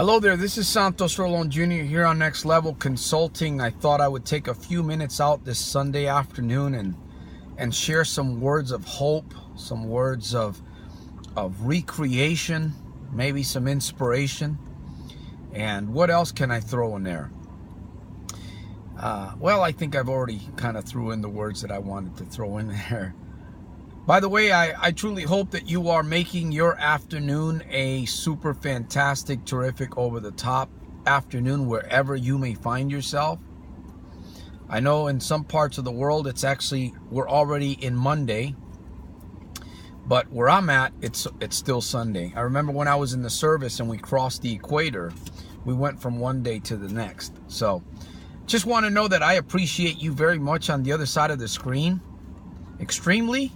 Hello there, this is Santos Rolon Jr. here on NxTL Consulting. I thought I would take a few minutes out this Sunday afternoon and share some words of hope, some words of recreation, maybe some inspiration. And what else can I throw in there? Well, I think I've already kind of threw in the words that I wanted to throw in there. By the way, I truly hope that you are making your afternoon a super fantastic, terrific, over-the-top afternoon wherever you may find yourself. I know in some parts of the world we're already in Monday, but where I'm at, it's still Sunday. I remember when I was in the service and we crossed the equator, we went from one day to the next. So just want to know that I appreciate you very much on the other side of the screen, extremely.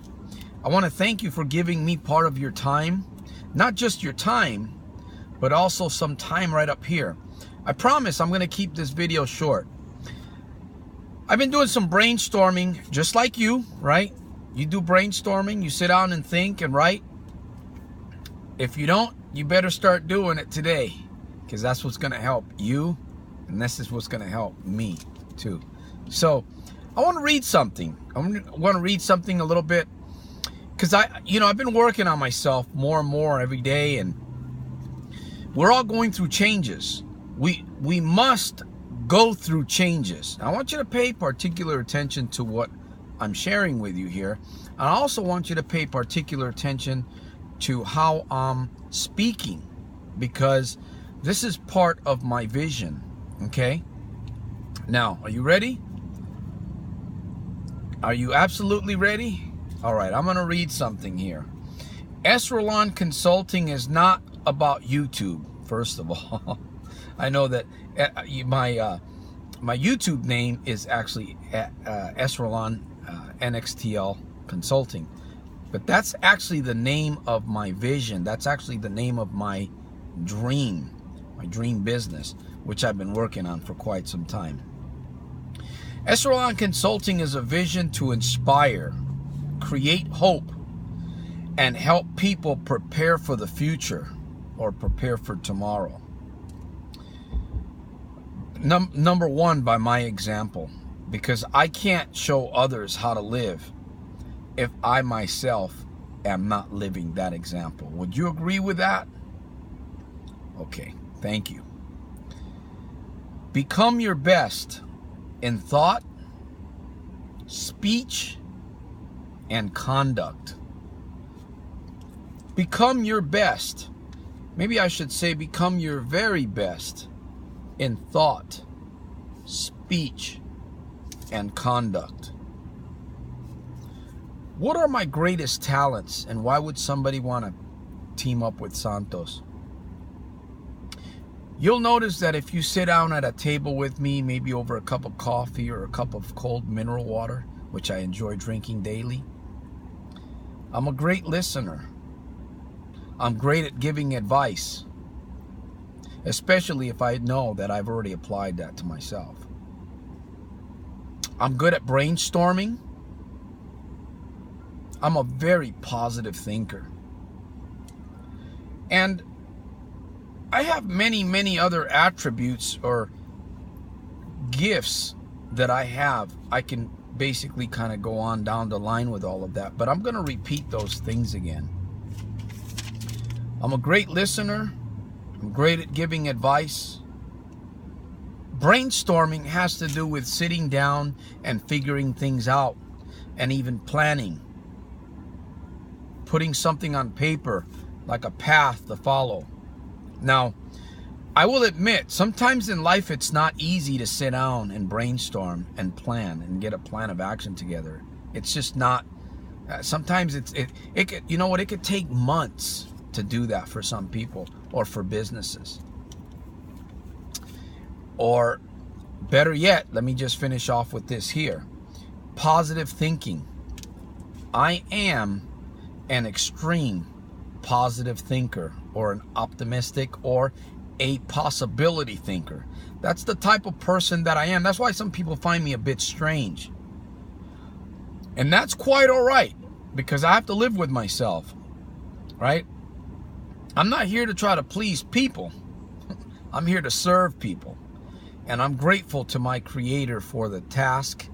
I want to thank you for giving me part of your time, not just your time, but also some time right up here. I promise I'm going to keep this video short. I've been doing some brainstorming, just like you, right? You do brainstorming, you sit down and think and write. If you don't, you better start doing it today, because that's what's going to help you, and this is what's going to help me too. So I want to read something. I want to read something a little bit, because I've been working on myself more and more every day, and we're all going through changes. We must go through changes. I want you to pay particular attention to what I'm sharing with you here. I also want you to pay particular attention to how I'm speaking, because this is part of my vision. Okay? Now, are you ready? Are you absolutely ready? All right, I'm going to read something here. SRolon Consulting is not about YouTube, first of all. I know that my YouTube name is actually SRolon NxTL Consulting. But that's actually the name of my vision. That's actually the name of my dream business, which I've been working on for quite some time. SRolon Consulting is a vision to inspire, create hope, and help people prepare for the future, or prepare for tomorrow. Number one, by my example, because I can't show others how to live if I myself am not living that example. Would you agree with that? Okay, thank you. Become your best in thought, speech, and conduct. Become your best. Maybe I should say become your very best in thought, speech, and conduct. What are my greatest talents, and why would somebody want to team up with Santos? You'll notice that if you sit down at a table with me, maybe over a cup of coffee or a cup of cold mineral water, which I enjoy drinking daily, I'm a great listener. I'm great at giving advice, especially if I know that I've already applied that to myself. I'm good at brainstorming. I'm a very positive thinker. And I have many, many other attributes or gifts that I have. I can basically kind of go on down the line with all of that, but I'm going to repeat those things again. I'm a great listener. I'm great at giving advice. Brainstorming has to do with sitting down and figuring things out, and even planning, putting something on paper like a path to follow. Now, I will admit, sometimes in life it's not easy to sit down and brainstorm and plan and get a plan of action together. It's just not. Sometimes it could, you know what? It could take months to do that for some people, or for businesses. Or better yet, let me just finish off with this here. Positive thinking. I am an extreme positive thinker, or an optimistic, or a possibility thinker. That's the type of person that I am. That's why some people find me a bit strange. And that's quite all right, because I have to live with myself, right? I'm not here to try to please people. I'm here to serve people. And I'm grateful to my Creator for the task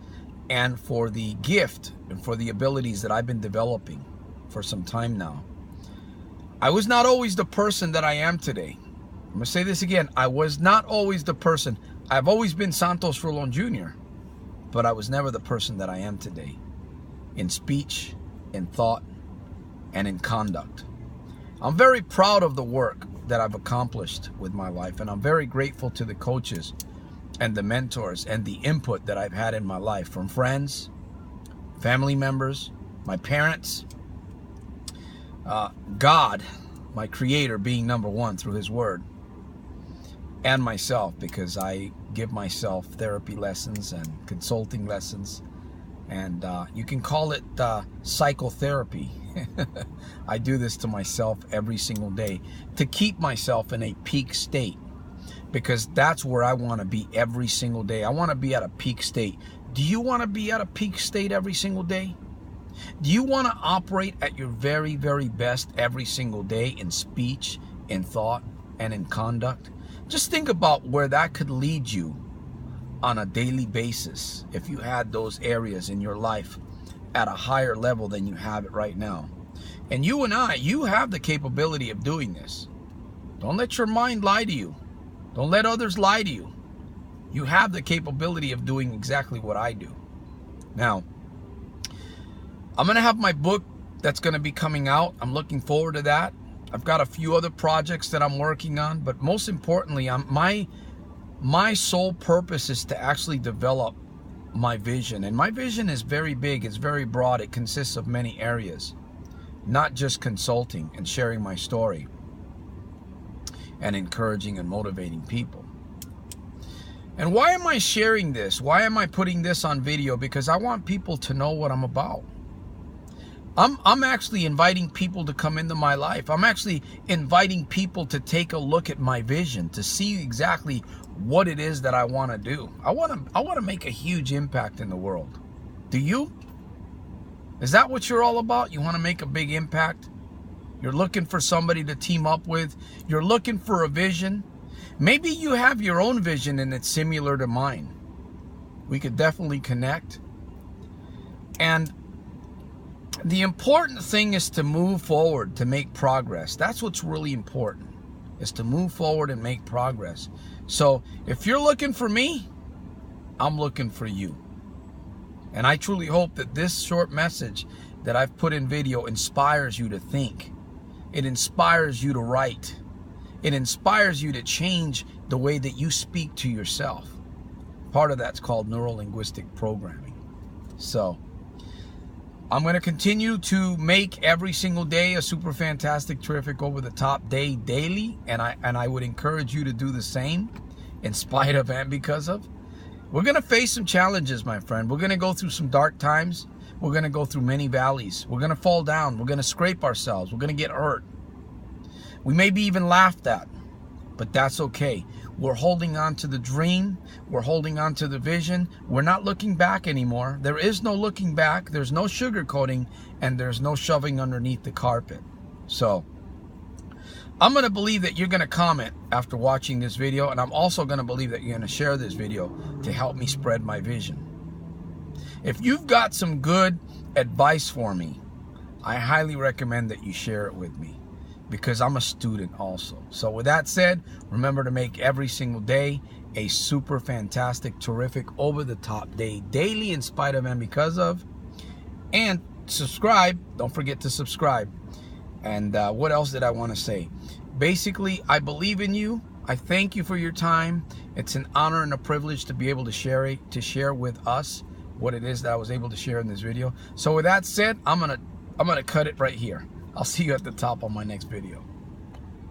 and for the gift and for the abilities that I've been developing for some time now. I was not always the person that I am today. I'm going to say this again. I was not always the person. I've always been Santos Rolon Jr., but I was never the person that I am today in speech, in thought, and in conduct. I'm very proud of the work that I've accomplished with my life, and I'm very grateful to the coaches and the mentors and the input that I've had in my life from friends, family members, my parents, God, my Creator being number one through His Word, and myself, because I give myself therapy lessons and consulting lessons, and you can call it psychotherapy. I do this to myself every single day to keep myself in a peak state, because that's where I want to be every single day. I want to be at a peak state. Do you want to be at a peak state every single day? Do you want to operate at your very, very best every single day in speech, in thought, and in conduct? Just think about where that could lead you on a daily basis if you had those areas in your life at a higher level than you have it right now. And you and I, you have the capability of doing this. Don't let your mind lie to you. Don't let others lie to you. You have the capability of doing exactly what I do. Now, I'm going to have my book that's going to be coming out. I'm looking forward to that. I've got a few other projects that I'm working on, but most importantly, my sole purpose is to actually develop my vision. And my vision is very big. It's very broad. It consists of many areas, not just consulting and sharing my story and encouraging and motivating people. And why am I sharing this? Why am I putting this on video? Because I want people to know what I'm about. I'm actually inviting people to come into my life. I'm actually inviting people to take a look at my vision, to see exactly what it is that I want to do. I want to make a huge impact in the world. Do you? Is that what you're all about? You want to make a big impact? You're looking for somebody to team up with. You're looking for a vision. Maybe you have your own vision and it's similar to mine. We could definitely connect. And the important thing is to move forward, to make progress. That's what's really important, is to move forward and make progress. So if you're looking for me, I'm looking for you. And I truly hope that this short message that I've put in video inspires you to think. It inspires you to write. It inspires you to change the way that you speak to yourself. Part of that's called neuro-linguistic programming. So I'm going to continue to make every single day a super fantastic, terrific, over-the-top day daily. And I would encourage you to do the same, in spite of and because of. We're going to face some challenges, my friend. We're going to go through some dark times. We're going to go through many valleys. We're going to fall down. We're going to scrape ourselves. We're going to get hurt. We may be even laughed at, but that's okay. We're holding on to the dream. We're holding on to the vision. We're not looking back anymore. There is no looking back. There's no sugarcoating, and there's no shoving underneath the carpet. So I'm going to believe that you're going to comment after watching this video, and I'm also going to believe that you're going to share this video to help me spread my vision. If you've got some good advice for me, I highly recommend that you share it with me, because I'm a student also. So with that said, remember to make every single day a super fantastic, terrific, over-the-top day daily, in spite of and because of. And subscribe. Don't forget to subscribe. And what else did I want to say? Basically, I believe in you. I thank you for your time. It's an honor and a privilege to be able to share with us what it is that I was able to share in this video. So with that said, I'm gonna cut it right here. I'll see you at the top on my next video.